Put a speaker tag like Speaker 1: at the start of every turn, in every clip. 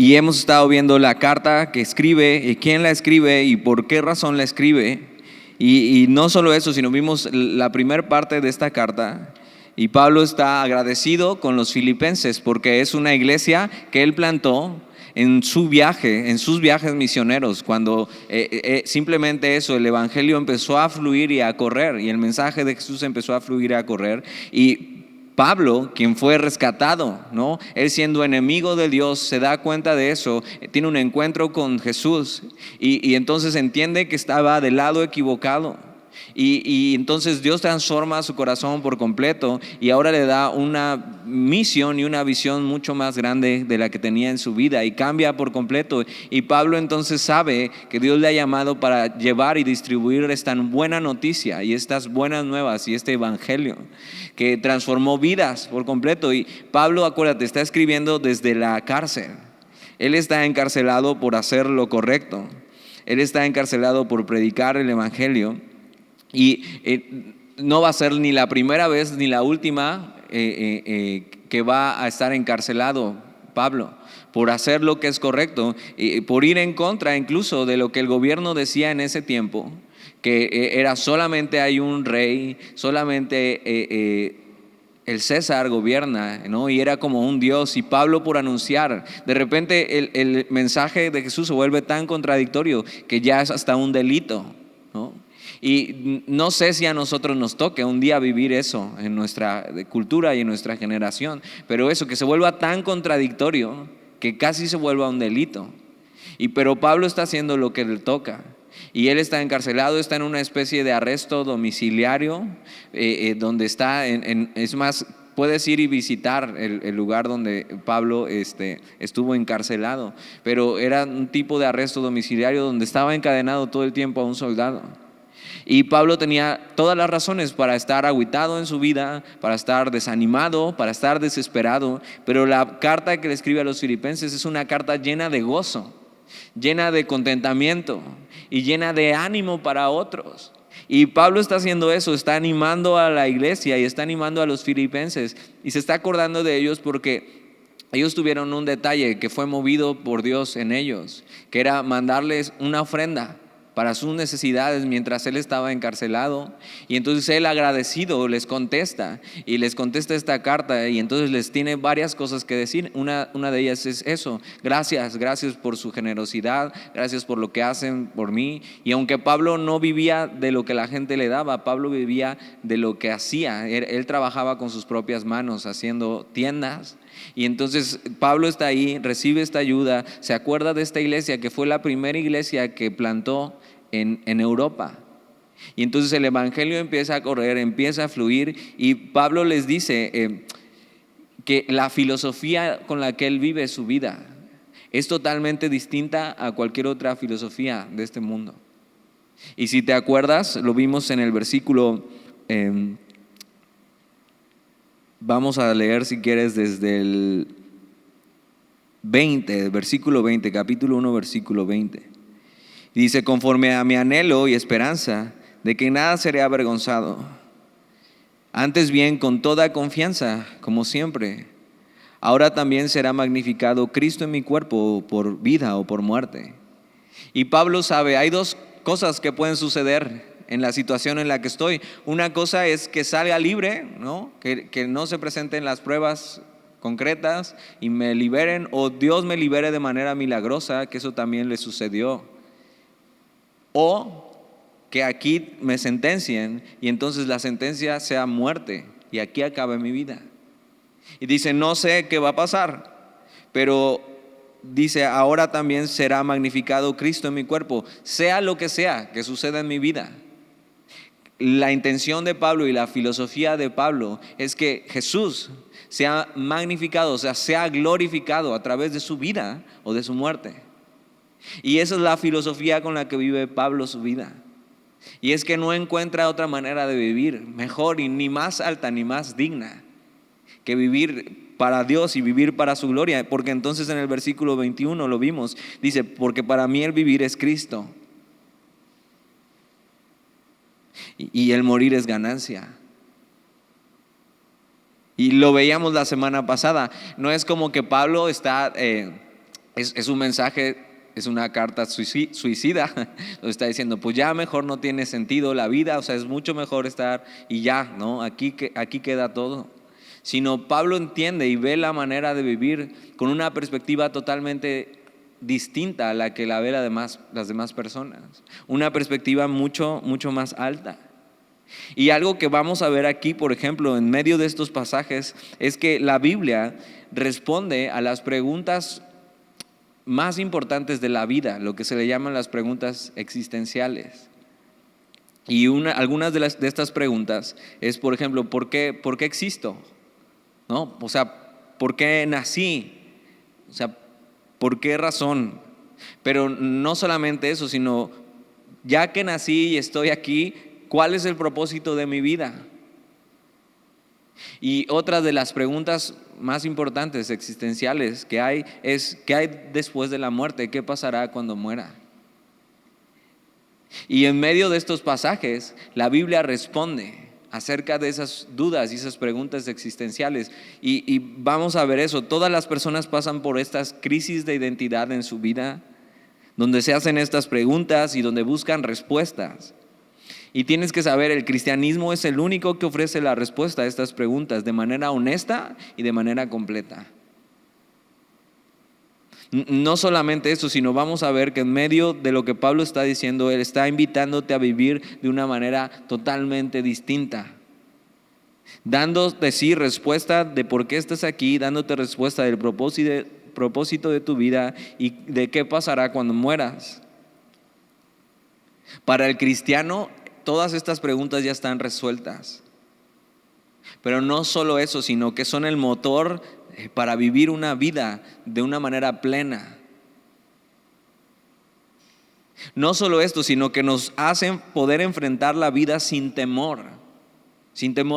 Speaker 1: Y hemos estado viendo la carta que escribe, y quién la escribe y por qué razón la escribe. Y no solo eso, sino vimos la primera parte de esta carta. Y Pablo está agradecido con los filipenses porque es una iglesia que él plantó en sus viajes misioneros, cuando simplemente eso, el evangelio empezó a fluir y a correr, y el mensaje de Jesús empezó a fluir y a correr. Y Pablo, quien fue rescatado, ¿no? Él siendo enemigo de Dios, se da cuenta de eso, tiene un encuentro con Jesús y entonces entiende que estaba del lado equivocado. Y entonces Dios transforma su corazón por completo y ahora le da una misión y una visión mucho más grande de la que tenía en su vida, y cambia por completo. Y Pablo entonces sabe que Dios le ha llamado para llevar y distribuir esta buena noticia y estas buenas nuevas y este evangelio que transformó vidas por completo. Y Pablo, acuérdate, está escribiendo desde la cárcel. Él está encarcelado por hacer lo correcto. Él está encarcelado por predicar el evangelio. Y no va a ser ni la primera vez ni la última que va a estar encarcelado Pablo por hacer lo que es correcto, por ir en contra incluso de lo que el gobierno decía en ese tiempo, que era solamente hay un rey, solamente el César gobierna, ¿no? Y era como un Dios. Y Pablo, por anunciar, de repente el mensaje de Jesús se vuelve tan contradictorio que ya es hasta un delito, ¿no? Y no sé si a nosotros nos toque un día vivir eso en nuestra cultura y en nuestra generación, pero eso, que se vuelva tan contradictorio que casi se vuelva un delito. Pero Pablo está haciendo lo que le toca. Y él está encarcelado, está en una especie de arresto domiciliario, donde está, es más, puedes ir y visitar el lugar donde Pablo estuvo encarcelado, pero era un tipo de arresto domiciliario donde estaba encadenado todo el tiempo a un soldado. Y Pablo tenía todas las razones para estar agüitado en su vida, para estar desanimado, para estar desesperado, pero la carta que le escribe a los filipenses es una carta llena de gozo, llena de contentamiento y llena de ánimo para otros. Y Pablo está haciendo eso, está animando a la iglesia y está animando a los filipenses y se está acordando de ellos porque ellos tuvieron un detalle que fue movido por Dios en ellos, que era mandarles una ofrenda para sus necesidades mientras él estaba encarcelado. Y entonces él, agradecido, les contesta esta carta, y entonces les tiene varias cosas que decir. Una de ellas es eso: gracias por su generosidad, gracias por lo que hacen por mí. Y aunque Pablo no vivía de lo que la gente le daba, Pablo vivía de lo que hacía. Él trabajaba con sus propias manos haciendo tiendas. Y entonces Pablo está ahí, recibe esta ayuda, se acuerda de esta iglesia que fue la primera iglesia que plantó en Europa. Y entonces el evangelio empieza a correr, empieza a fluir, y Pablo les dice que la filosofía con la que él vive su vida es totalmente distinta a cualquier otra filosofía de este mundo. Y si te acuerdas, lo vimos en el versículo, vamos a leer si quieres desde el 20, versículo 20, capítulo 1, versículo 20. Dice: conforme a mi anhelo y esperanza de que nada seré avergonzado, antes bien con toda confianza, como siempre, ahora también será magnificado Cristo en mi cuerpo, por vida o por muerte. Y Pablo sabe, hay dos cosas que pueden suceder en la situación en la que estoy. Una cosa es que salga libre, ¿no? Que no se presenten las pruebas concretas y me liberen, o Dios me libere de manera milagrosa, que eso también le sucedió. O que aquí me sentencien y entonces la sentencia sea muerte y aquí acabe mi vida. Y dice: no sé qué va a pasar, pero dice: ahora también será magnificado Cristo en mi cuerpo, sea lo que sea que suceda en mi vida. La intención de Pablo y la filosofía de Pablo es que Jesús sea magnificado, o sea, sea glorificado a través de su vida o de su muerte. Y esa es la filosofía con la que vive Pablo su vida. Y es que no encuentra otra manera de vivir mejor y ni más alta ni más digna que vivir para Dios y vivir para su gloria. Porque entonces en el versículo 21 lo vimos, dice: porque para mí el vivir es Cristo y el morir es ganancia. Y lo veíamos la semana pasada. No es como que Pablo está Es un mensaje, es una carta suicida, donde está diciendo, pues ya mejor no tiene sentido la vida, o sea, es mucho mejor estar y ya, ¿no? Aquí queda todo. Sino Pablo entiende y ve la manera de vivir con una perspectiva totalmente distinta a la que la ve las demás personas. Una perspectiva mucho, mucho más alta. Y algo que vamos a ver aquí, por ejemplo, en medio de estos pasajes, es que la Biblia responde a las preguntas más importantes de la vida, lo que se le llaman las preguntas existenciales. Y algunas de estas preguntas es, por ejemplo, ¿por qué existo? ¿No? O sea, ¿por qué nací? O sea, ¿por qué razón? Pero no solamente eso, sino ya que nací y estoy aquí, ¿cuál es el propósito de mi vida? Y otra de las preguntas más importantes existenciales que hay es, ¿qué hay después de la muerte? ¿Qué pasará cuando muera? Y en medio de estos pasajes, la Biblia responde acerca de esas dudas y esas preguntas existenciales. Y vamos a ver eso. Todas las personas pasan por estas crisis de identidad en su vida, donde se hacen estas preguntas y donde buscan respuestas. Y tienes que saber, el cristianismo es el único que ofrece la respuesta a estas preguntas de manera honesta y de manera completa. No solamente eso, sino vamos a ver que en medio de lo que Pablo está diciendo, él está invitándote a vivir de una manera totalmente distinta, dándote sí respuesta de por qué estás aquí, dándote respuesta del propósito de tu vida y de qué pasará cuando mueras. Para el cristiano, todas estas preguntas ya están resueltas. Pero no solo eso, sino que son el motor para vivir una vida de una manera plena. No solo esto, sino que nos hacen poder enfrentar la vida sin temor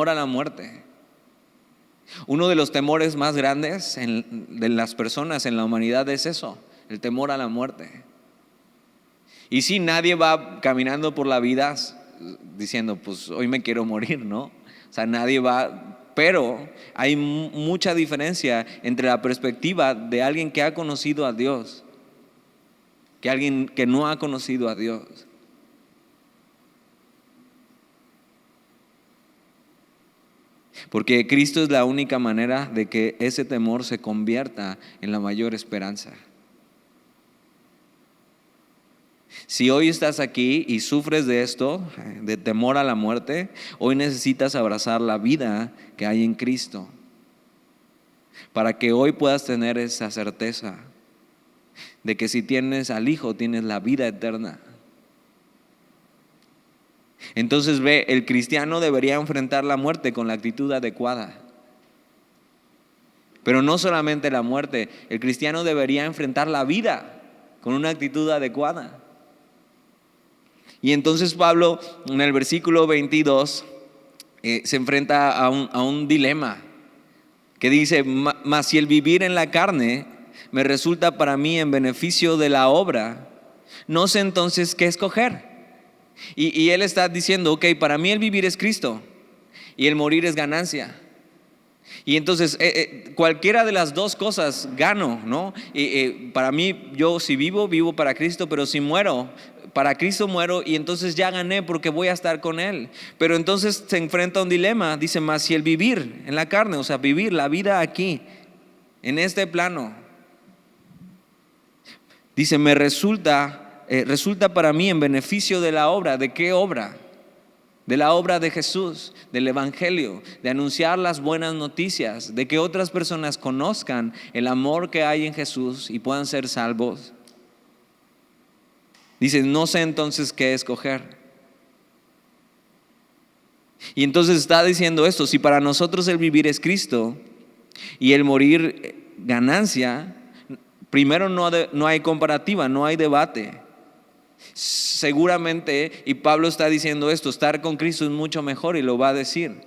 Speaker 1: a la muerte. Uno de los temores más grandes de las personas en la humanidad es eso, el temor a la muerte. Y si nadie va caminando por la vida diciendo, pues hoy me quiero morir, ¿no? O sea, nadie va. Pero hay mucha diferencia entre la perspectiva de alguien que ha conocido a Dios que alguien que no ha conocido a Dios. Porque Cristo es la única manera de que ese temor se convierta en la mayor esperanza. Si hoy estás aquí y sufres de esto, de temor a la muerte, hoy necesitas abrazar la vida que hay en Cristo, para que hoy puedas tener esa certeza de que si tienes al Hijo, tienes la vida eterna. Entonces el cristiano debería enfrentar la muerte con la actitud adecuada. Pero no solamente la muerte, el cristiano debería enfrentar la vida con una actitud adecuada. Y entonces Pablo en el versículo 22 se enfrenta a un dilema que dice: mas si el vivir en la carne me resulta para mí en beneficio de la obra, no sé entonces qué escoger. Y él está diciendo, ok, para mí el vivir es Cristo y el morir es ganancia. Y entonces cualquiera de las dos cosas gano, ¿no? Para mí, yo si vivo para Cristo, pero si muero, para Cristo muero y entonces ya gané porque voy a estar con Él. Pero entonces se enfrenta a un dilema, dice: más si el vivir en la carne, o sea, vivir la vida aquí, en este plano, dice, me resulta para mí en beneficio de la obra. ¿De qué obra? De la obra de Jesús, del Evangelio, de anunciar las buenas noticias, de que otras personas conozcan el amor que hay en Jesús y puedan ser salvos. Dice, no sé entonces qué escoger. Y entonces está diciendo esto: si para nosotros el vivir es Cristo y el morir ganancia, primero no hay comparativa, no hay debate. Seguramente, y Pablo está diciendo esto, estar con Cristo es mucho mejor y lo va a decir.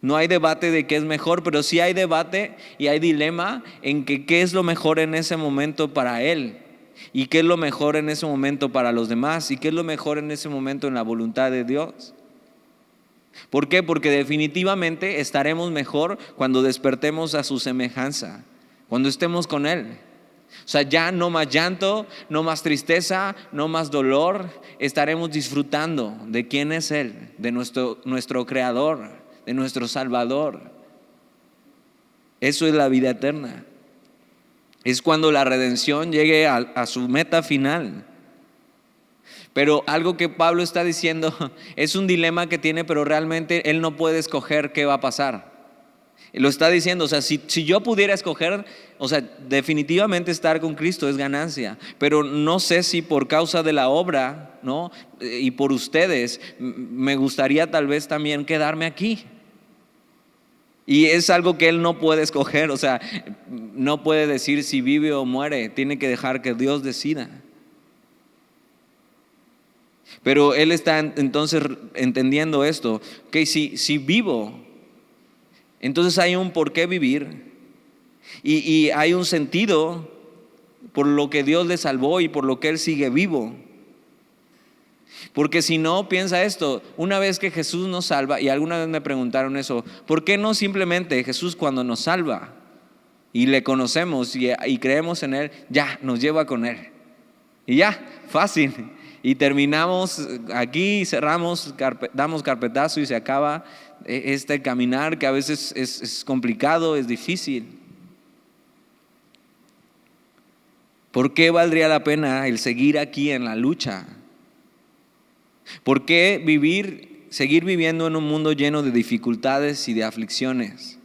Speaker 1: No hay debate de qué es mejor, pero sí hay debate y hay dilema en que qué es lo mejor en ese momento para Él y qué es lo mejor en ese momento para los demás y qué es lo mejor en ese momento en la voluntad de Dios. ¿Por qué? Porque definitivamente estaremos mejor cuando despertemos a su semejanza, cuando estemos con Él. O sea, ya no más llanto, no más tristeza, no más dolor. Estaremos disfrutando de quién es Él, de nuestro Creador, de nuestro Salvador. Eso es la vida eterna. Es cuando la redención llegue a su meta final. Pero algo que Pablo está diciendo es un dilema que tiene, pero realmente él no puede escoger qué va a pasar. Lo está diciendo, o sea, si yo pudiera escoger, o sea, definitivamente estar con Cristo es ganancia, pero no sé si por causa de la obra, ¿no? Y por ustedes, me gustaría tal vez también quedarme aquí. Y es algo que él no puede escoger, o sea, no puede decir si vive o muere, tiene que dejar que Dios decida. Pero él está entonces entendiendo esto, que si vivo, entonces hay un por qué vivir y hay un sentido por lo que Dios le salvó y por lo que él sigue vivo. Porque si no, piensa esto, una vez que Jesús nos salva, y alguna vez me preguntaron eso, ¿por qué no simplemente Jesús cuando nos salva y le conocemos y creemos en Él, ya nos lleva con Él? Y ya, fácil. Y terminamos aquí, cerramos, damos carpetazo y se acaba este caminar que a veces es complicado, es difícil. ¿Por qué valdría la pena el seguir aquí en la lucha? ¿Por qué seguir viviendo en un mundo lleno de dificultades y de aflicciones?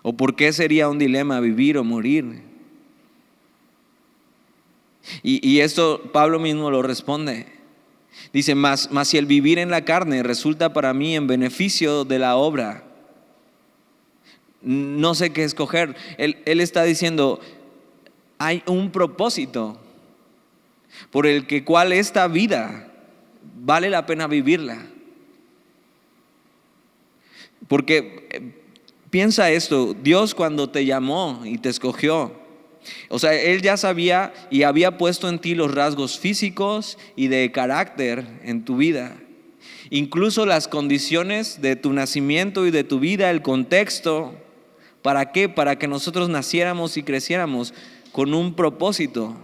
Speaker 1: ¿O por qué sería un dilema vivir o morir? Y esto Pablo mismo lo responde. Dice, mas si el vivir en la carne resulta para mí en beneficio de la obra, no sé qué escoger. Él está diciendo, hay un propósito por el cual esta vida vale la pena vivirla. Porque piensa esto, Dios cuando te llamó y te escogió, o sea, Él ya sabía y había puesto en ti los rasgos físicos y de carácter en tu vida. Incluso las condiciones de tu nacimiento y de tu vida, el contexto. ¿Para qué? Para que nosotros naciéramos y creciéramos con un propósito.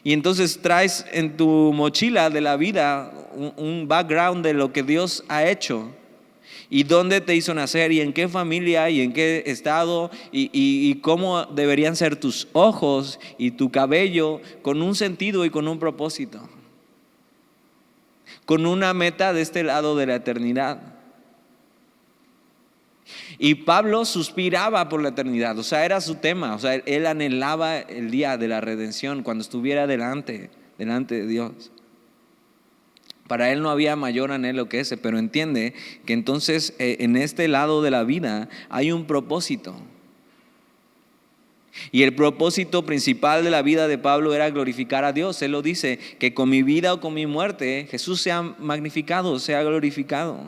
Speaker 1: Y entonces traes en tu mochila de la vida un background de lo que Dios ha hecho. Y dónde te hizo nacer y en qué familia y en qué estado y cómo deberían ser tus ojos y tu cabello, con un sentido y con un propósito, con una meta de este lado de la eternidad. Y Pablo suspiraba por la eternidad, o sea, era su tema, o sea, él anhelaba el día de la redención cuando estuviera delante de Dios. Para él no había mayor anhelo que ese, pero entiende que entonces en este lado de la vida hay un propósito. Y el propósito principal de la vida de Pablo era glorificar a Dios. Él lo dice, que con mi vida o con mi muerte Jesús sea magnificado, sea glorificado.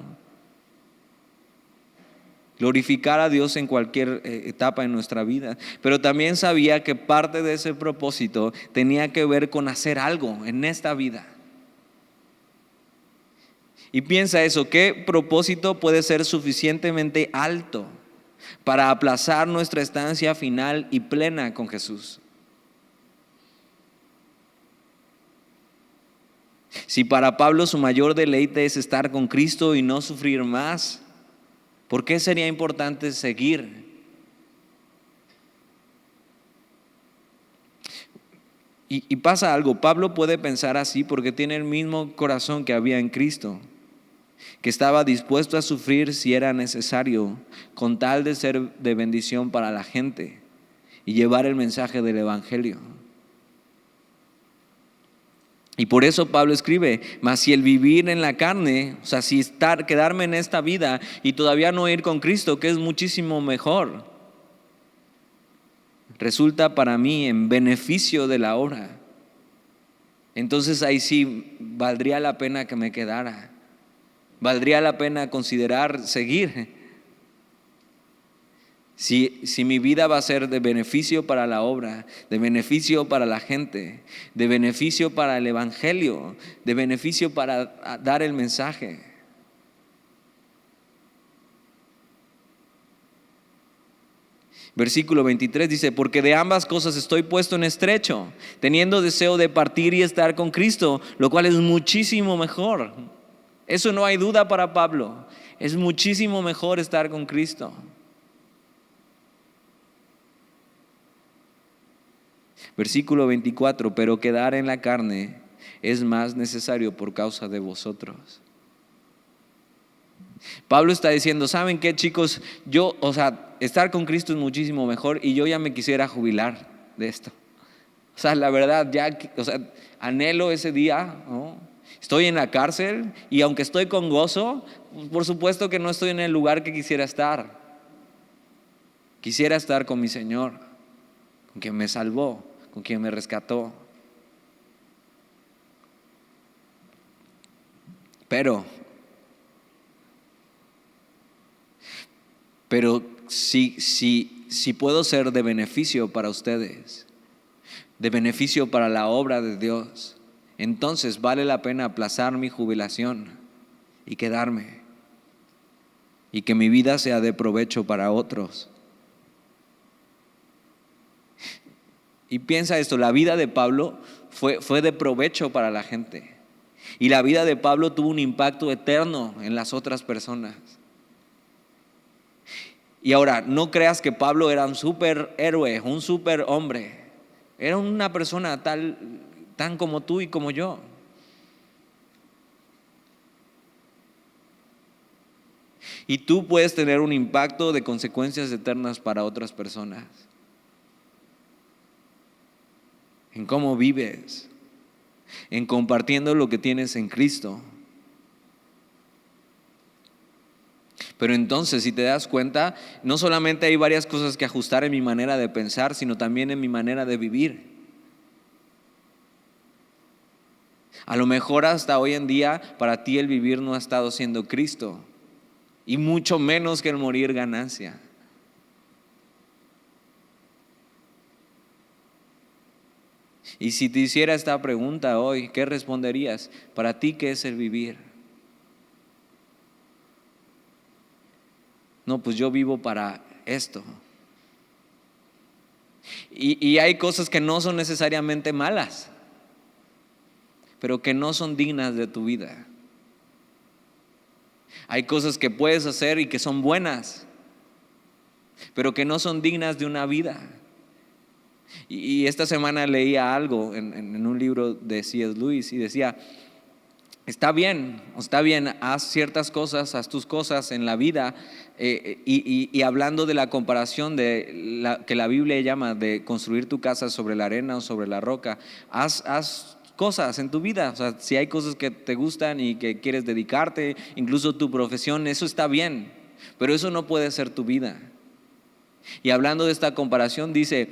Speaker 1: Glorificar a Dios en cualquier etapa de nuestra vida. Pero también sabía que parte de ese propósito tenía que ver con hacer algo en esta vida. Y piensa eso, ¿qué propósito puede ser suficientemente alto para aplazar nuestra estancia final y plena con Jesús? Si para Pablo su mayor deleite es estar con Cristo y no sufrir más, ¿por qué sería importante seguir? Y pasa algo, Pablo puede pensar así porque tiene el mismo corazón que había en Cristo, que estaba dispuesto a sufrir si era necesario, con tal de ser de bendición para la gente y llevar el mensaje del Evangelio. Y por eso Pablo escribe, mas si el vivir en la carne, o sea, si quedarme en esta vida y todavía no ir con Cristo, que es muchísimo mejor, resulta para mí en beneficio de la obra, entonces ahí sí valdría la pena que me quedara. Valdría la pena considerar seguir. Si mi vida va a ser de beneficio para la obra, de beneficio para la gente, de beneficio para el Evangelio, de beneficio para dar el mensaje. Versículo 23 dice: porque de ambas cosas estoy puesto en estrecho, teniendo deseo de partir y estar con Cristo, lo cual es muchísimo mejor. Eso no hay duda para Pablo. Es muchísimo mejor estar con Cristo. Versículo 24: pero quedar en la carne es más necesario por causa de vosotros. Pablo está diciendo: ¿saben qué, chicos? Estar con Cristo es muchísimo mejor y yo ya me quisiera jubilar de esto. La verdad, anhelo ese día, ¿no? Estoy en la cárcel y aunque estoy con gozo, por supuesto que no estoy en el lugar que quisiera estar. Quisiera estar con mi Señor, con quien me salvó, con quien me rescató. Pero si puedo ser de beneficio para ustedes, de beneficio para la obra de Dios, entonces vale la pena aplazar mi jubilación y quedarme, y que mi vida sea de provecho para otros. Y piensa esto: la vida de Pablo fue de provecho para la gente, y la vida de Pablo tuvo un impacto eterno en las otras personas. Y ahora, no creas que Pablo era un superhéroe, un superhombre. Era una persona tan como tú y como yo. Y tú puedes tener un impacto de consecuencias eternas para otras personas. En cómo vives, en compartiendo lo que tienes en Cristo. Pero entonces, si te das cuenta, no solamente hay varias cosas que ajustar en mi manera de pensar, sino también en mi manera de vivir. A lo mejor hasta hoy en día para ti el vivir no ha estado siendo Cristo, y mucho menos que el morir ganancia. Y si te hiciera esta pregunta hoy, ¿qué responderías? Para ti, ¿qué es el vivir? No, pues yo vivo para esto. Y hay cosas que no son necesariamente malas, pero que no son dignas de tu vida. Hay cosas que puedes hacer y que son buenas, pero que no son dignas de una vida. Y esta semana leía algo en un libro de C.S. Lewis y decía: está bien, haz ciertas cosas, haz tus cosas en la vida, y hablando de la comparación que la Biblia llama de construir tu casa sobre la arena o sobre la roca, haz cosas en tu vida. Si hay cosas que te gustan y que quieres dedicarte, incluso tu profesión, eso está bien, pero eso no puede ser tu vida. Y hablando de esta comparación dice: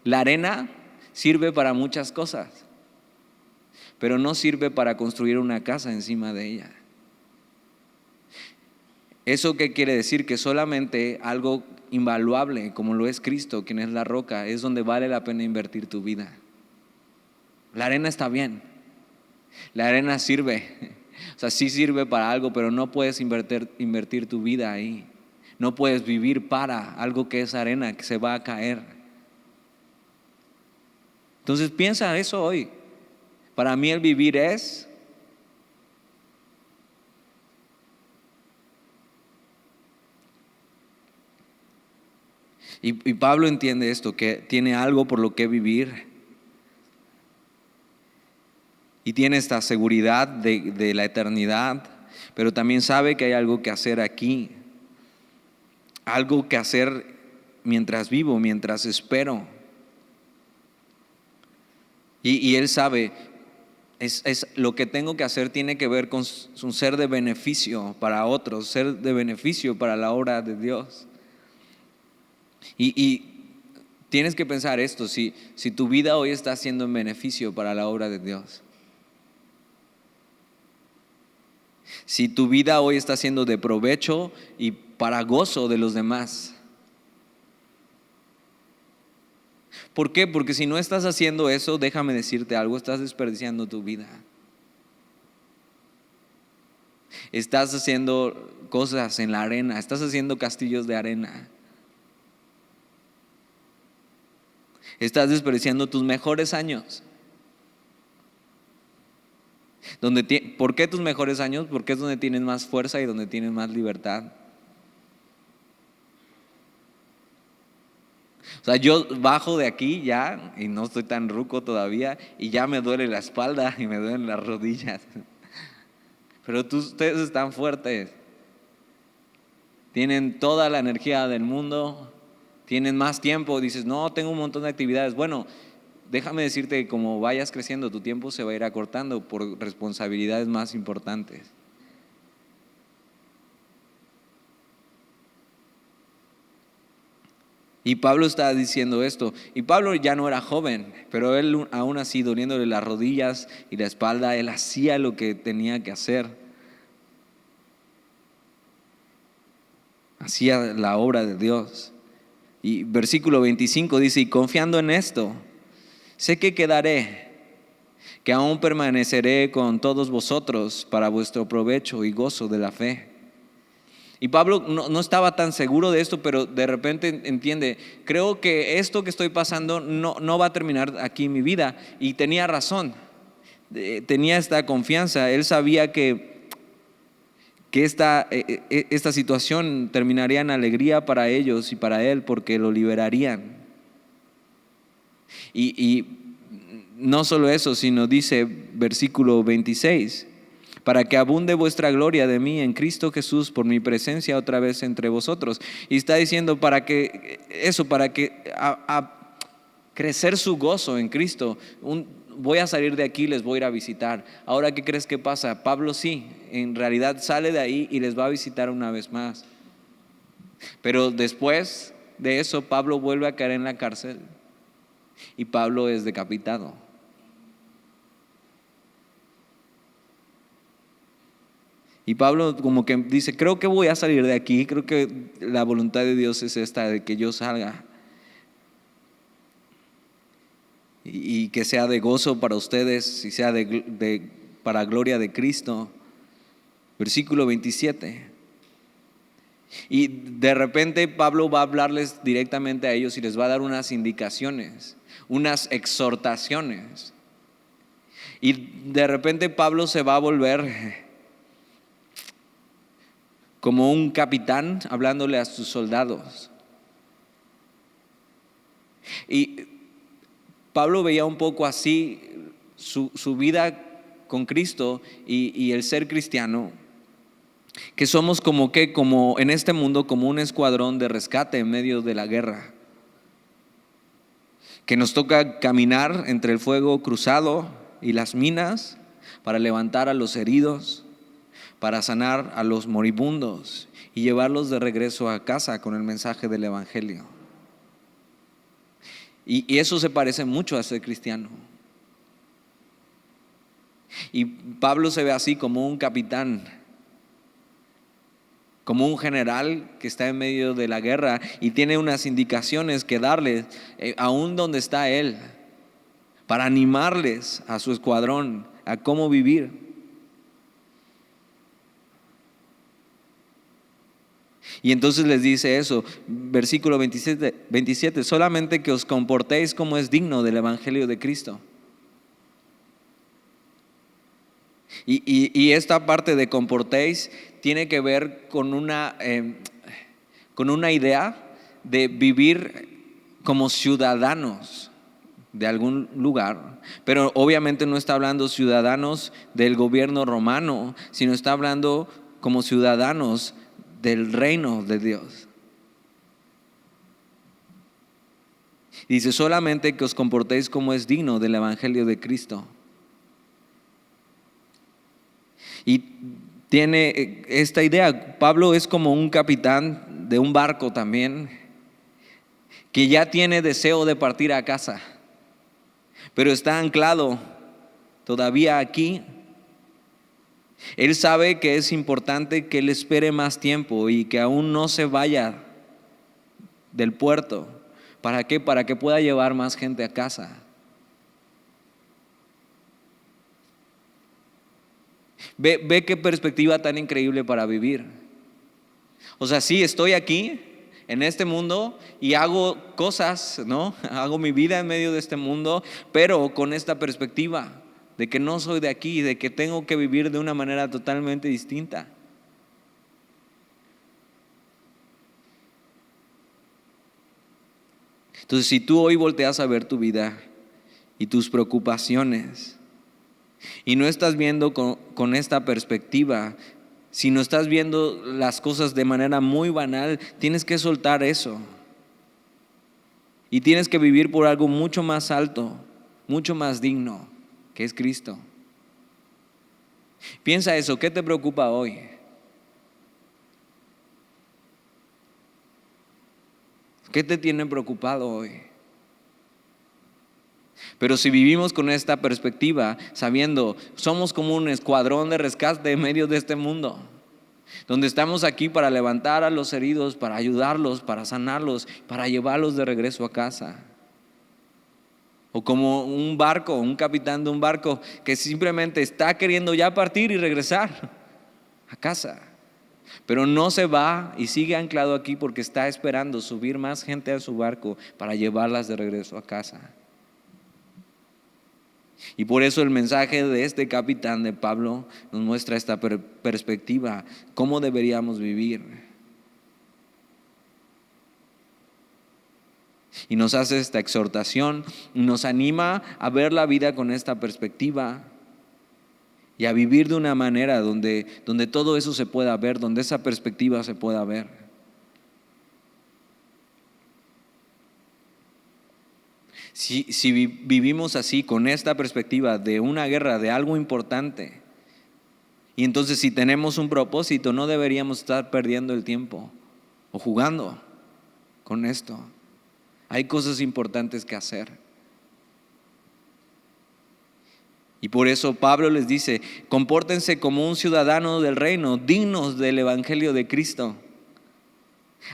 Speaker 1: la arena sirve para muchas cosas, pero no sirve para construir una casa encima de ella. ¿Eso qué quiere decir? Que solamente algo invaluable como lo es Cristo, quien es la roca, es donde vale la pena invertir tu vida. La arena está bien, la arena sirve, sí sirve para algo, pero no puedes invertir tu vida ahí. No puedes vivir para algo que es arena, que se va a caer. Entonces piensa eso hoy. Para mí el vivir es y Pablo entiende esto, que tiene algo por lo que vivir y tiene esta seguridad de la eternidad, pero también sabe que hay algo que hacer aquí, algo que hacer mientras vivo, mientras espero. Y él sabe, es lo que tengo que hacer tiene que ver con un ser de beneficio para otros, ser de beneficio para la obra de Dios. Y tienes que pensar esto: si tu vida hoy está siendo en beneficio para la obra de Dios, si tu vida hoy está siendo de provecho y para gozo de los demás. ¿Por qué? Porque si no estás haciendo eso, déjame decirte algo: estás desperdiciando tu vida. Estás haciendo cosas en la arena, estás haciendo castillos de arena. Estás desperdiciando tus mejores años. ¿Por qué tus mejores años? Porque es donde tienes más fuerza y donde tienes más libertad. O sea, yo bajo de aquí ya, y no estoy tan ruco todavía, y ya me duele la espalda y me duelen las rodillas. Pero ustedes están fuertes. Tienen toda la energía del mundo, tienen más tiempo. Dices, no, tengo un montón de actividades. Bueno, déjame decirte que como vayas creciendo, tu tiempo se va a ir acortando por responsabilidades más importantes. Y Pablo está diciendo esto. Y Pablo ya no era joven, pero él aún así, doliéndole las rodillas y la espalda, él hacía lo que tenía que hacer. Hacía la obra de Dios. Y versículo 25 dice, y confiando en esto, sé que quedaré, que aún permaneceré con todos vosotros para vuestro provecho y gozo de la fe. Y Pablo no estaba tan seguro de esto, pero de repente entiende, creo que esto que estoy pasando no va a terminar aquí en mi vida. Y tenía razón, tenía esta confianza. Él sabía que esta situación terminaría en alegría para ellos y para él, porque lo liberarían. Y no solo eso, sino dice versículo 26, para que abunde vuestra gloria de mí en Cristo Jesús por mi presencia otra vez entre vosotros. Y está diciendo para que a crecer su gozo en Cristo. Voy a salir de aquí, les voy a ir a visitar. Ahora, ¿qué crees que pasa? Pablo sí, en realidad sale de ahí y les va a visitar una vez más. Pero después de eso, Pablo vuelve a caer en la cárcel y Pablo es decapitado. Y Pablo como que dice, creo que voy a salir de aquí, creo que la voluntad de Dios es esta, de que yo salga. Y que sea de gozo para ustedes y sea para gloria de Cristo. Versículo 27. Y de repente Pablo va a hablarles directamente a ellos y les va a dar unas indicaciones, unas exhortaciones. Y de repente Pablo se va a volver como un capitán hablándole a sus soldados. Y Pablo veía un poco así su vida con Cristo y el ser cristiano, que somos como en este mundo, como un escuadrón de rescate en medio de la guerra, que nos toca caminar entre el fuego cruzado y las minas para levantar a los heridos, para sanar a los moribundos y llevarlos de regreso a casa con el mensaje del evangelio. Y eso se parece mucho a ser cristiano. Y Pablo se ve así como un capitán, como un general que está en medio de la guerra y tiene unas indicaciones que darles, aún donde está él, para animarles a su escuadrón a cómo vivir. Y entonces les dice eso, versículo 27, solamente que os comportéis como es digno del evangelio de Cristo. Y esta parte de comportéis tiene que ver con una idea de vivir como ciudadanos de algún lugar, pero obviamente no está hablando ciudadanos del gobierno romano, sino está hablando como ciudadanos del reino de Dios. Dice solamente que os comportéis como es digno del evangelio de Cristo. Y tiene esta idea, Pablo es como un capitán de un barco también, que ya tiene deseo de partir a casa, pero está anclado todavía aquí. Él sabe que es importante que él espere más tiempo y que aún no se vaya del puerto. ¿Para qué? Para que pueda llevar más gente a casa. Ve qué perspectiva tan increíble para vivir. O sea, sí, estoy aquí, en este mundo y hago cosas, ¿no? Hago mi vida en medio de este mundo, pero con esta perspectiva de que no soy de aquí, de que tengo que vivir de una manera totalmente distinta. Entonces, si tú hoy volteas a ver tu vida y tus preocupaciones y no estás viendo con esta perspectiva, si no estás viendo las cosas de manera muy banal, tienes que soltar eso y tienes que vivir por algo mucho más alto, mucho más digno, que es Cristo. Piensa eso, ¿qué te preocupa hoy? ¿Qué te tiene preocupado hoy? Pero si vivimos con esta perspectiva, sabiendo, somos como un escuadrón de rescate en medio de este mundo, donde estamos aquí para levantar a los heridos, para ayudarlos, para sanarlos, para llevarlos de regreso a casa. O como un barco, un capitán de un barco que simplemente está queriendo ya partir y regresar a casa, pero no se va y sigue anclado aquí porque está esperando subir más gente a su barco para llevarlas de regreso a casa. Y por eso el mensaje de este capitán de Pablo nos muestra esta perspectiva, cómo deberíamos vivir. Y nos hace esta exhortación, nos anima a ver la vida con esta perspectiva y a vivir de una manera donde todo eso se pueda ver, donde esa perspectiva se pueda ver. Si vivimos así, con esta perspectiva de una guerra, de algo importante, y entonces si tenemos un propósito, no deberíamos estar perdiendo el tiempo o jugando con esto. Hay cosas importantes que hacer. Y por eso Pablo les dice, compórtense como un ciudadano del reino, dignos del evangelio de Cristo.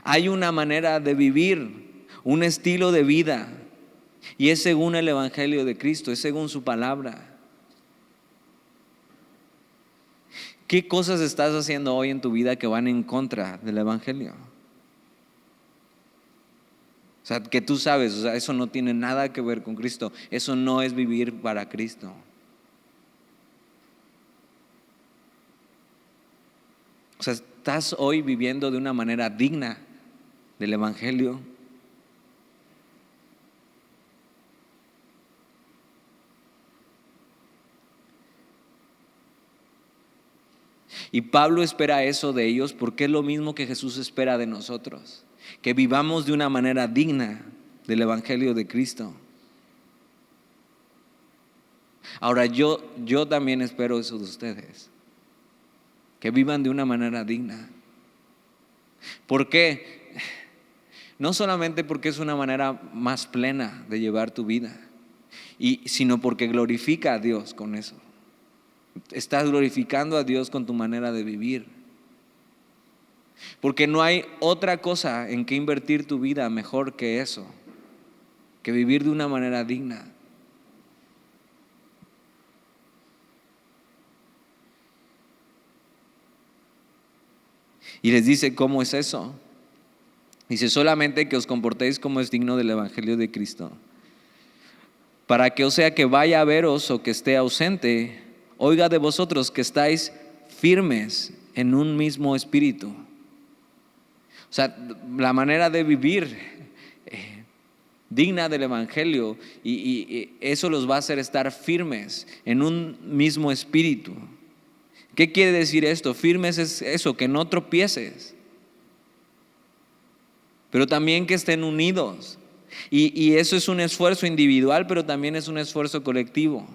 Speaker 1: Hay una manera de vivir, un estilo de vida, y es según el evangelio de Cristo, es según su palabra. ¿Qué cosas estás haciendo hoy en tu vida que van en contra del evangelio? O sea, que tú sabes, o sea, eso no tiene nada que ver con Cristo. Eso no es vivir para Cristo. O sea, ¿estás hoy viviendo de una manera digna del evangelio? Y Pablo espera eso de ellos porque es lo mismo que Jesús espera de nosotros, que vivamos de una manera digna del evangelio de Cristo. Ahora yo también espero eso de ustedes, que vivan de una manera digna. ¿Por qué? No solamente porque es una manera más plena de llevar tu vida, sino porque glorifica a Dios con eso. Estás glorificando a Dios con tu manera de vivir. Porque no hay otra cosa en que invertir tu vida mejor que eso, que vivir de una manera digna. Y les dice, ¿cómo es eso? Dice, solamente que os comportéis como es digno del evangelio de Cristo, para que, o sea, que vaya a veros o que esté ausente, oiga de vosotros que estáis firmes en un mismo espíritu. O sea, la manera de vivir digna del evangelio, y eso los va a hacer estar firmes en un mismo espíritu. ¿Qué quiere decir esto? Firmes es eso, que no tropieces, pero también que estén unidos. Y eso es un esfuerzo individual, pero también es un esfuerzo colectivo.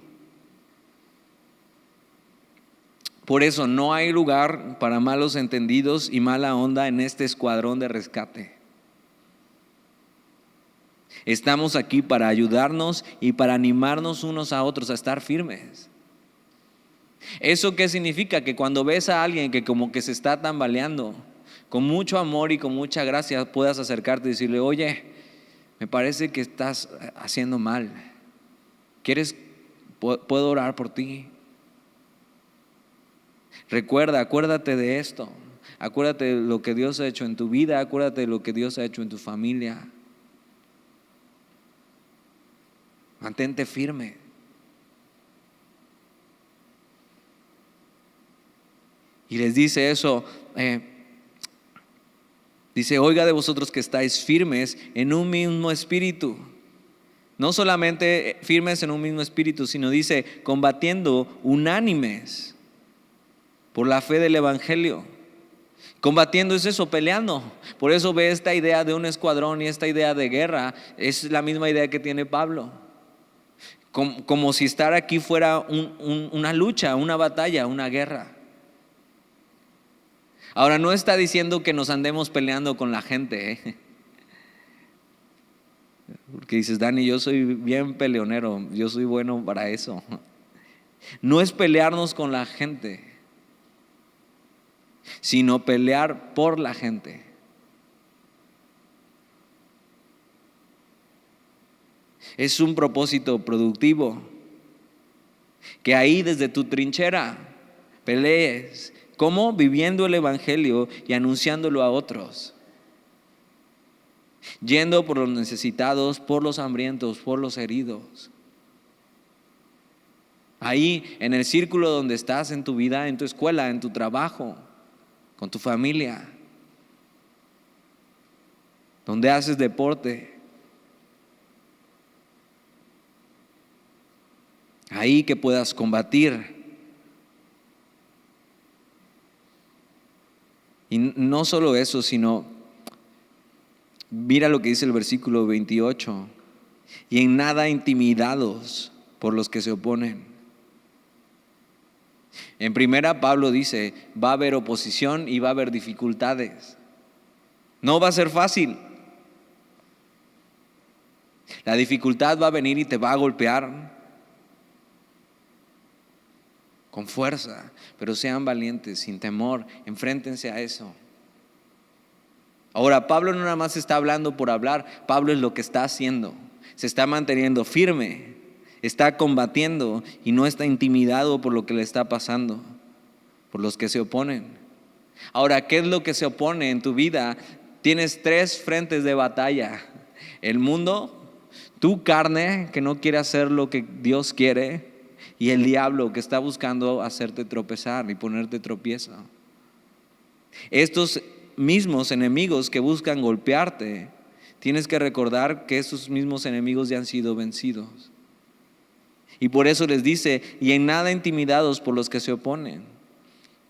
Speaker 1: Por eso no hay lugar para malos entendidos y mala onda en este escuadrón de rescate. Estamos aquí para ayudarnos y para animarnos unos a otros a estar firmes. ¿Eso qué significa? Que cuando ves a alguien que como que se está tambaleando, con mucho amor y con mucha gracia puedas acercarte y decirle, oye, me parece que estás haciendo mal. ¿Quieres? ¿Puedo orar por ti? Acuérdate de esto. Acuérdate de lo que Dios ha hecho en tu vida, acuérdate de lo que Dios ha hecho en tu familia. Mantente firme. Y les dice eso, dice, oiga de vosotros que estáis firmes en un mismo espíritu. No solamente firmes en un mismo espíritu, sino dice, combatiendo unánimes por la fe del evangelio. Combatiendo es eso, peleando. Por eso ve esta idea de un escuadrón y esta idea de guerra. Es la misma idea que tiene Pablo. Como si estar aquí fuera una lucha, una batalla, una guerra. Ahora no está diciendo que nos andemos peleando con la gente, Porque dices, Dani, yo soy bien peleonero, yo soy bueno para eso. No es pelearnos con la gente, sino pelear por la gente. Es un propósito productivo, que ahí desde tu trinchera pelees. ¿Cómo? Viviendo el evangelio y anunciándolo a otros. Yendo por los necesitados, por los hambrientos, por los heridos. Ahí en el círculo donde estás en tu vida, en tu escuela, en tu trabajo, con tu familia, donde haces deporte. Ahí que puedas combatir. Y no solo eso, sino mira lo que dice el versículo 28. Y en nada intimidados por los que se oponen. En primera Pablo dice, va a haber oposición y va a haber dificultades. No va a ser fácil. La dificultad va a venir y te va a golpear con fuerza, pero sean valientes, sin temor, enfréntense a eso. Ahora, Pablo no nada más está hablando por hablar, Pablo es lo que está haciendo. Se está manteniendo firme, está combatiendo y no está intimidado por lo que le está pasando, por los que se oponen. Ahora, ¿qué es lo que se opone en tu vida? Tienes 3 frentes de batalla: el mundo, tu carne que no quiere hacer lo que Dios quiere, y el diablo que está buscando hacerte tropezar y ponerte tropiezo. Estos mismos enemigos que buscan golpearte, tienes que recordar que esos mismos enemigos ya han sido vencidos. Y por eso les dice, y en nada intimidados por los que se oponen,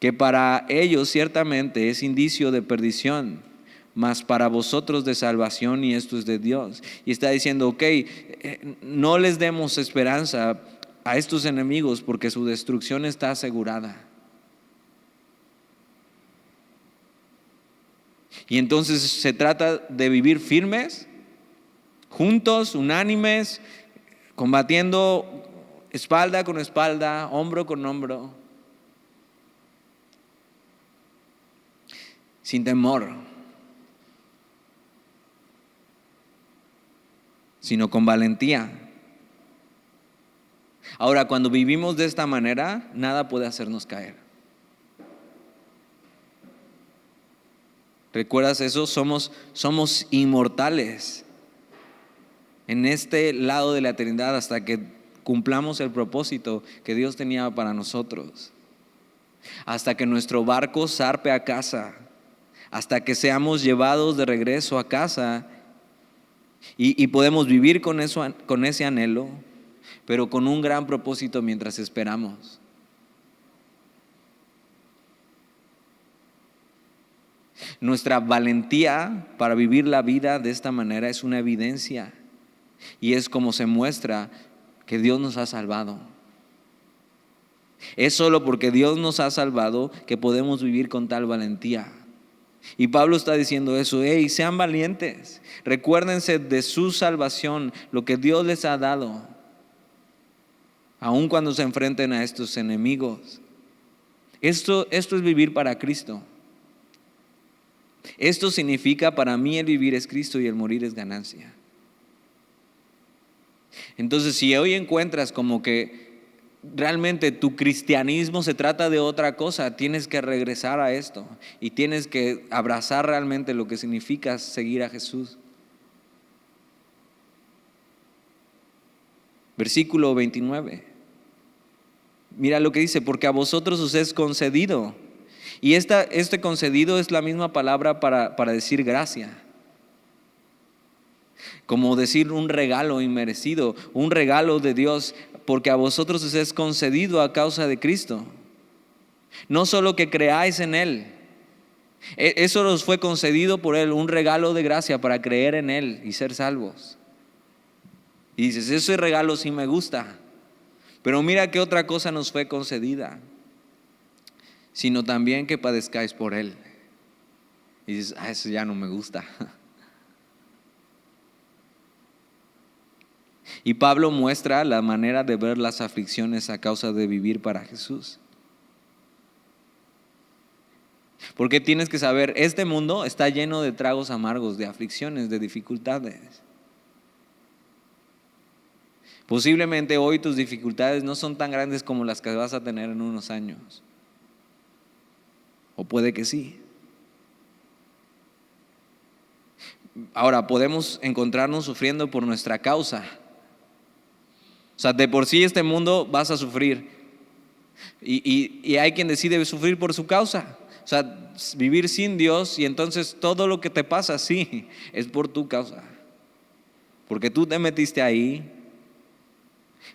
Speaker 1: que para ellos ciertamente es indicio de perdición, mas para vosotros de salvación, y esto es de Dios. Y está diciendo, ok, no les demos esperanza a estos enemigos porque su destrucción está asegurada. Y entonces se trata de vivir firmes, juntos, unánimes, combatiendo espalda con espalda, hombro con hombro, sin temor, sino con valentía. Ahora, cuando vivimos de esta manera, nada puede hacernos caer. ¿Recuerdas eso? Somos inmortales en este lado de la eternidad hasta que cumplamos el propósito que Dios tenía para nosotros. Hasta que nuestro barco zarpe a casa, hasta que seamos llevados de regreso a casa y podemos vivir con ese anhelo, pero con un gran propósito mientras esperamos. Nuestra valentía para vivir la vida de esta manera es una evidencia y es como se muestra que Dios nos ha salvado. Es solo porque Dios nos ha salvado que podemos vivir con tal valentía. Y Pablo está diciendo eso, sean valientes, recuérdense de su salvación, lo que Dios les ha dado, aun cuando se enfrenten a estos enemigos. Esto es vivir para Cristo. Esto significa, para mí el vivir es Cristo y el morir es ganancia. Entonces, si hoy encuentras como que realmente tu cristianismo se trata de otra cosa, tienes que regresar a esto y tienes que abrazar realmente lo que significa seguir a Jesús. Versículo 29. Mira lo que dice: porque a vosotros os es concedido. Y este concedido es la misma palabra para decir gracia. Como decir un regalo inmerecido, un regalo de Dios, porque a vosotros os es concedido a causa de Cristo. No solo que creáis en Él, eso nos fue concedido por Él, un regalo de gracia para creer en Él y ser salvos. Y dices, ese regalo sí me gusta, pero mira que otra cosa nos fue concedida, sino también que padezcáis por Él. Y dices, eso ya no me gusta. Y Pablo muestra la manera de ver las aflicciones a causa de vivir para Jesús. Porque tienes que saber, este mundo está lleno de tragos amargos, de aflicciones, de dificultades. Posiblemente hoy tus dificultades no son tan grandes como las que vas a tener en unos años. O puede que sí. Ahora, podemos encontrarnos sufriendo por nuestra causa. O sea, de por sí este mundo vas a sufrir. Y hay quien decide sufrir por su causa. O sea, vivir sin Dios, y entonces todo lo que te pasa, sí, es por tu causa. Porque tú te metiste ahí.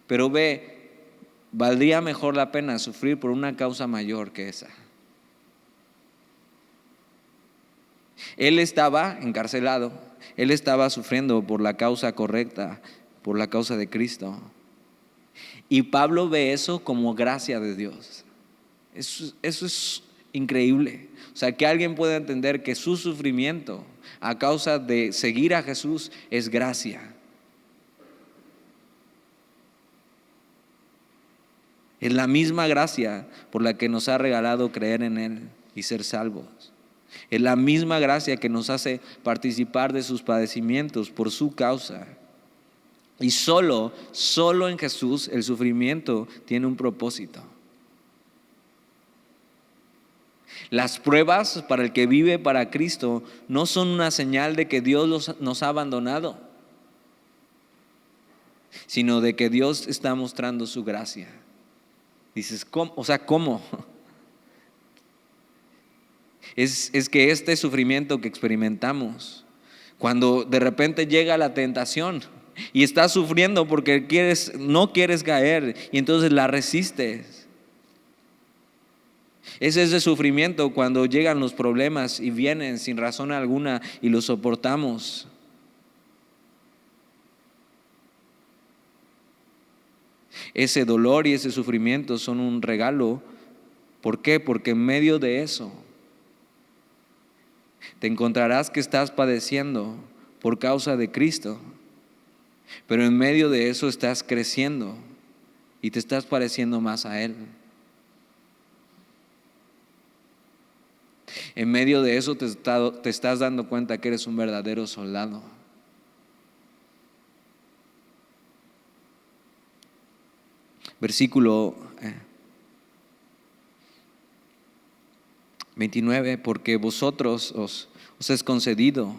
Speaker 1: Pero ve, valdría mejor la pena sufrir por una causa mayor que esa. Él estaba encarcelado, él estaba sufriendo por la causa correcta, por la causa de Cristo. Y Pablo ve eso como gracia de Dios. Eso es increíble. O sea, que alguien pueda entender que su sufrimiento a causa de seguir a Jesús es gracia. Es la misma gracia por la que nos ha regalado creer en Él y ser salvos. Es la misma gracia que nos hace participar de sus padecimientos por su causa. Y solo en Jesús el sufrimiento tiene un propósito. Las pruebas para el que vive para Cristo no son una señal de que Dios nos ha abandonado, sino de que Dios está mostrando su gracia. Dices, ¿cómo? O sea, ¿cómo? Es que este sufrimiento que experimentamos, cuando de repente llega la tentación y estás sufriendo porque no quieres caer y entonces la resistes. Es ese sufrimiento cuando llegan los problemas y vienen sin razón alguna y los soportamos. Ese dolor y ese sufrimiento son un regalo. ¿Por qué? Porque en medio de eso te encontrarás que estás padeciendo por causa de Cristo, pero en medio de eso estás creciendo y te estás pareciendo más a Él. En medio de eso te estás dando cuenta que eres un verdadero soldado. Versículo 29, porque vosotros os es concedido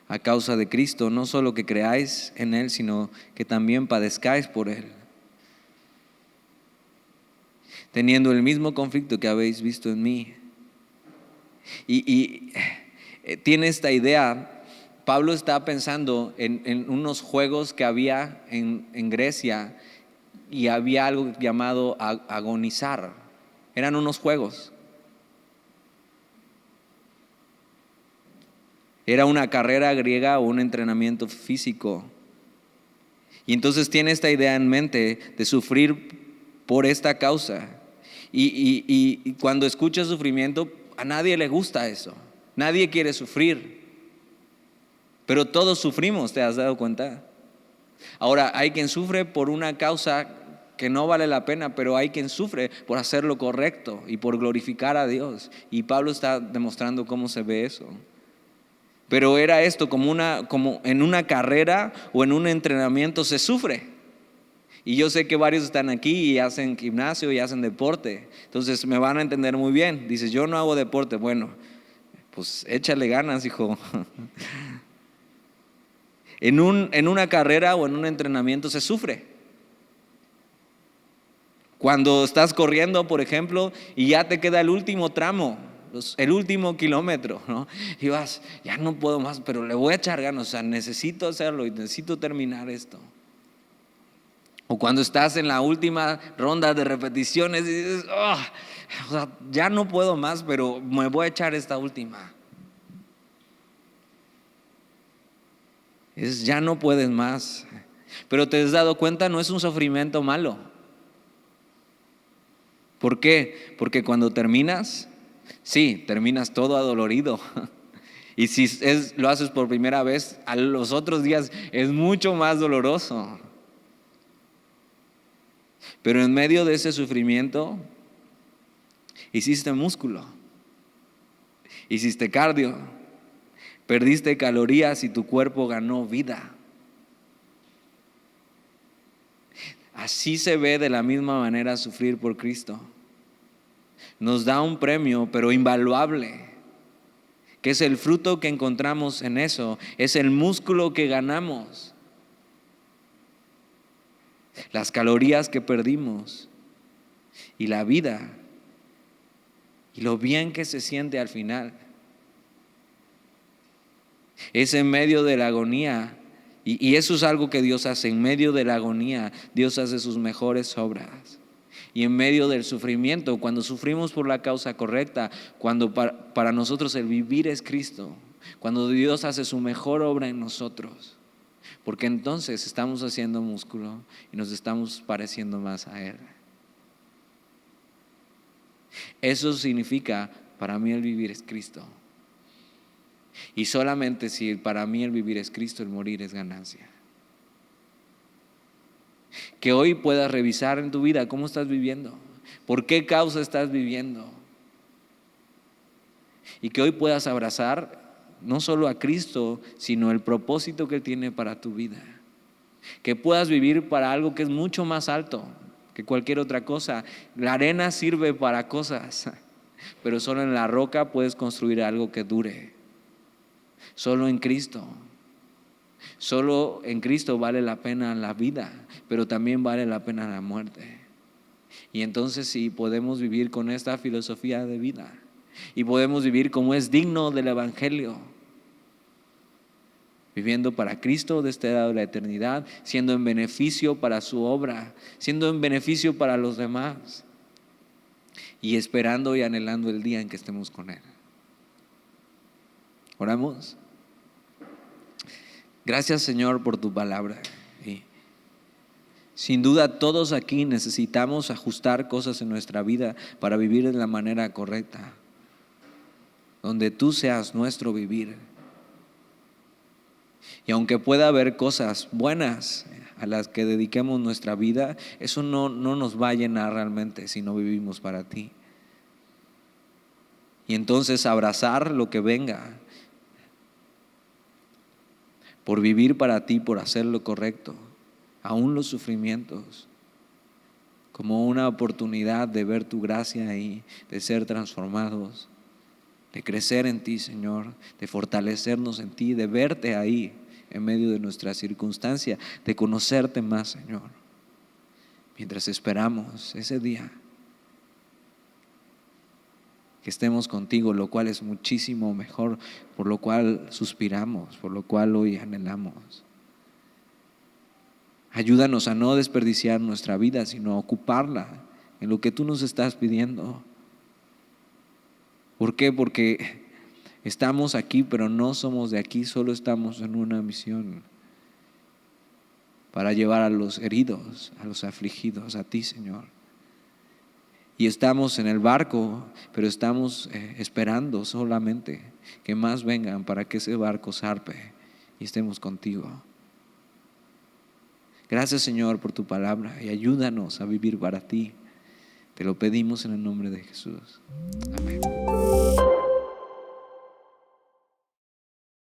Speaker 1: a causa de Cristo, no solo que creáis en Él, sino que también padezcáis por Él, teniendo el mismo conflicto que habéis visto en mí. Y tiene esta idea. Pablo está pensando en unos juegos que había en Grecia, y había algo llamado agonizar. Eran unos juegos. Era una carrera griega o un entrenamiento físico. Y entonces tiene esta idea en mente de sufrir por esta causa. Y cuando escucha sufrimiento, a nadie le gusta eso. Nadie quiere sufrir. Pero todos sufrimos, ¿te has dado cuenta? Ahora, hay quien sufre por una causa que no vale la pena, pero hay quien sufre por hacer lo correcto y por glorificar a Dios. Y Pablo está demostrando cómo se ve eso. Pero era esto, como en una carrera o en un entrenamiento se sufre. Y yo sé que varios están aquí y hacen gimnasio y hacen deporte, entonces me van a entender muy bien. Dices, yo no hago deporte. Bueno, pues échale ganas, hijo. En una carrera o en un entrenamiento se sufre. Cuando estás corriendo, por ejemplo, y ya te queda el último tramo, el último kilómetro, ¿no? Y vas, ya no puedo más, pero le voy a echar ganas, o sea, necesito hacerlo y necesito terminar esto. O cuando estás en la última ronda de repeticiones y dices, oh, o sea, ya no puedo más, pero me voy a echar esta última. Ya no puedes más. Pero te has dado cuenta, no es un sufrimiento malo. ¿Por qué? Porque cuando terminas, sí, terminas todo adolorido. Y si lo haces por primera vez, a los otros días es mucho más doloroso. Pero en medio de ese sufrimiento, hiciste músculo, hiciste cardio, perdiste calorías y tu cuerpo ganó vida. Así se ve de la misma manera sufrir por Cristo. Nos da un premio, pero invaluable, que es el fruto que encontramos en eso, es el músculo que ganamos, las calorías que perdimos y la vida y lo bien que se siente al final. Es en medio de la agonía, y eso es algo que Dios hace. En medio de la agonía Dios hace sus mejores obras. Y en medio del sufrimiento, cuando sufrimos por la causa correcta, cuando para nosotros el vivir es Cristo, cuando Dios hace su mejor obra en nosotros, porque entonces estamos haciendo músculo y nos estamos pareciendo más a Él. Eso significa, para mí el vivir es Cristo. Y solamente si para mí el vivir es Cristo, el morir es ganancia. Que hoy puedas revisar en tu vida cómo estás viviendo, por qué causa estás viviendo. Y que hoy puedas abrazar no solo a Cristo, sino el propósito que Él tiene para tu vida. Que puedas vivir para algo que es mucho más alto que cualquier otra cosa. La arena sirve para cosas, pero solo en la roca puedes construir algo que dure. Solo en Cristo. Solo en Cristo vale la pena la vida, pero también vale la pena la muerte. Y entonces sí podemos vivir con esta filosofía de vida y podemos vivir como es digno del Evangelio, viviendo para Cristo de este lado de la eternidad, siendo en beneficio para su obra, siendo en beneficio para los demás y esperando y anhelando el día en que estemos con Él. Oramos. Gracias, Señor, por tu palabra. Y sin duda todos aquí necesitamos ajustar cosas en nuestra vida para vivir de la manera correcta, donde tú seas nuestro vivir. Y aunque pueda haber cosas buenas a las que dediquemos nuestra vida, eso no nos va a llenar realmente si no vivimos para ti. Y entonces abrazar lo que venga, por vivir para ti, por hacer lo correcto, aún los sufrimientos, como una oportunidad de ver tu gracia ahí, de ser transformados, de crecer en ti, Señor, de fortalecernos en ti, de verte ahí en medio de nuestra circunstancia, de conocerte más, Señor, mientras esperamos ese día que estemos contigo, lo cual es muchísimo mejor, por lo cual suspiramos, por lo cual hoy anhelamos. Ayúdanos a no desperdiciar nuestra vida, sino a ocuparla en lo que tú nos estás pidiendo. ¿Por qué? Porque estamos aquí, pero no somos de aquí, solo estamos en una misión para llevar a los heridos, a los afligidos, a ti, Señor. Y estamos en el barco, pero estamos esperando solamente que más vengan para que ese barco zarpe y estemos contigo. Gracias, Señor, por tu palabra y ayúdanos a vivir para ti. Te lo pedimos en el nombre de Jesús. Amén.